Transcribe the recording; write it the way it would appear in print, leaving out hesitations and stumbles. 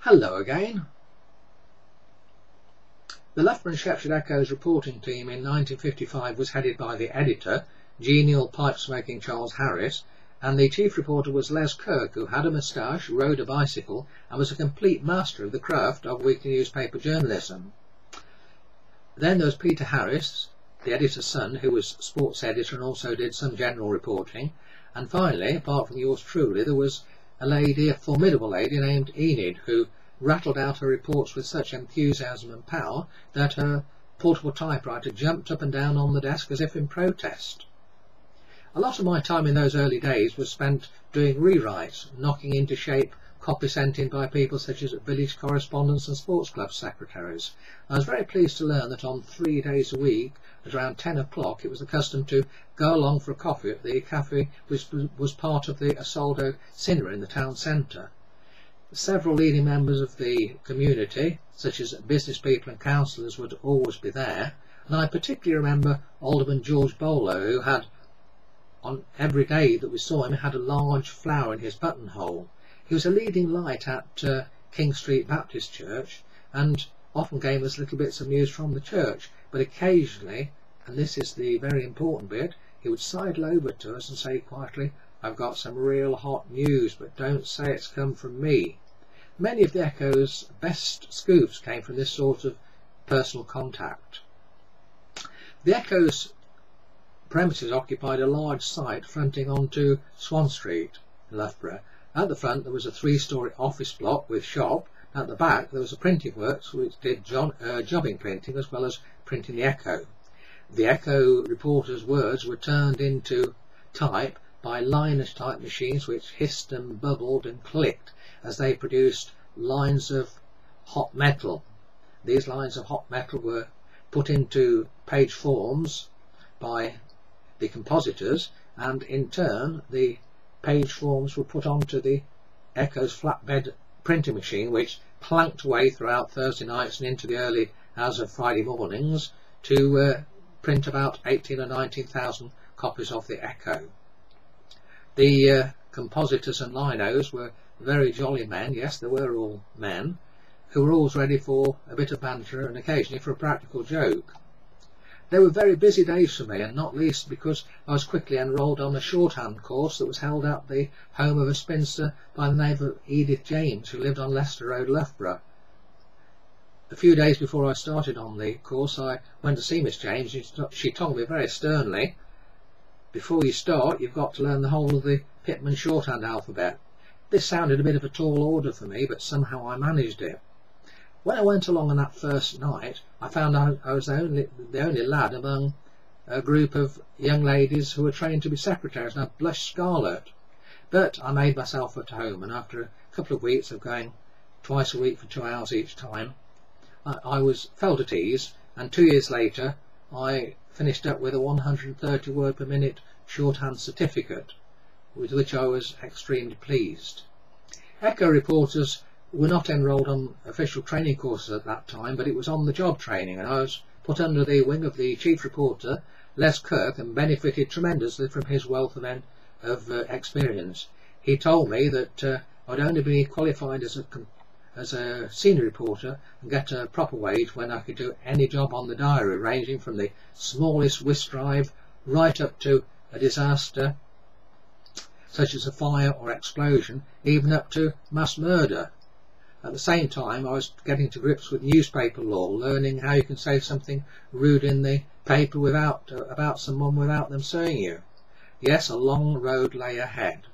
Hello again. The Loughborough and Shepshed Echo's reporting team in 1955 was headed by the editor, genial pipe-smoking Charles Harris, and the chief reporter was Les Kirk, who had a moustache, rode a bicycle, and was a complete master of the craft of weekly newspaper journalism. Then there was Peter Harris, the editor's son, who was sports editor and also did some general reporting. And finally, apart from yours truly, there was a lady, a formidable lady named Enid, who rattled out her reports with such enthusiasm and power that her portable typewriter jumped up and down on the desk as if in protest. A lot of my time in those early days was spent doing rewrites, knocking into shape copy sent in by people such as village correspondents and sports club secretaries. I was very pleased to learn that on 3 days a week, at around 10 o'clock, it was the custom to go along for a coffee at the cafe which was part of the Asoldo Cinema in the town centre. Several leading members of the community, such as business people and councillors, would always be there, and I particularly remember Alderman George Bowler, who had, on every day that we saw him, had a large flower in his buttonhole. He was a leading light at King Street Baptist Church and often gave us little bits of news from the church, but occasionally, and this is the very important bit, he would sidle over to us and say quietly, "I've got some real hot news, but don't say it's come from me." Many of the Echo's best scoops came from this sort of personal contact. The Echo's premises occupied a large site fronting onto Swan Street in Loughborough. At the front there was a 3-storey office block with shop. At the back there was a printing works which did jobbing printing as well as printing the Echo. The Echo reporters' words were turned into type by liners type machines which hissed and bubbled and clicked as they produced lines of hot metal. These lines of hot metal were put into page forms by the compositors, and in turn the page forms were put onto the Echo's flatbed printing machine, which planked away throughout Thursday nights and into the early hours of Friday mornings to print about 18 or 19,000 copies of the Echo. The compositors and linos were very jolly men, yes, they were all men, who were always ready for a bit of banter and occasionally for a practical joke. They were very busy days for me, and not least because I was quickly enrolled on a shorthand course that was held at the home of a spinster by the name of Edith James, who lived on Leicester Road, Loughborough. A few days before I started on the course, I went to see Miss James, and she told me very sternly, "Before you start, you've got to learn the whole of the Pitman shorthand alphabet." This sounded a bit of a tall order for me, but somehow I managed it. When I went along on that first night, I found I was the only lad among a group of young ladies who were trained to be secretaries, and I blushed scarlet. But I made myself at home, and after a couple of weeks of going twice a week for 2 hours each time, I felt at ease, and 2 years later I finished up with a 130 word per minute shorthand certificate, with which I was extremely pleased. Echo reporters were not enrolled on official training courses at that time, but it was on the job training, and I was put under the wing of the chief reporter, Les Kirk, and benefited tremendously from his wealth of experience. He told me that I'd only be qualified as a senior reporter and get a proper wage when I could do any job on the diary, ranging from the smallest whisk drive right up to a disaster such as a fire or explosion, even up to mass murder. At the same time, I was getting to grips with newspaper law, learning how you can say something rude in the paper about someone without them suing you. Yes, a long road lay ahead.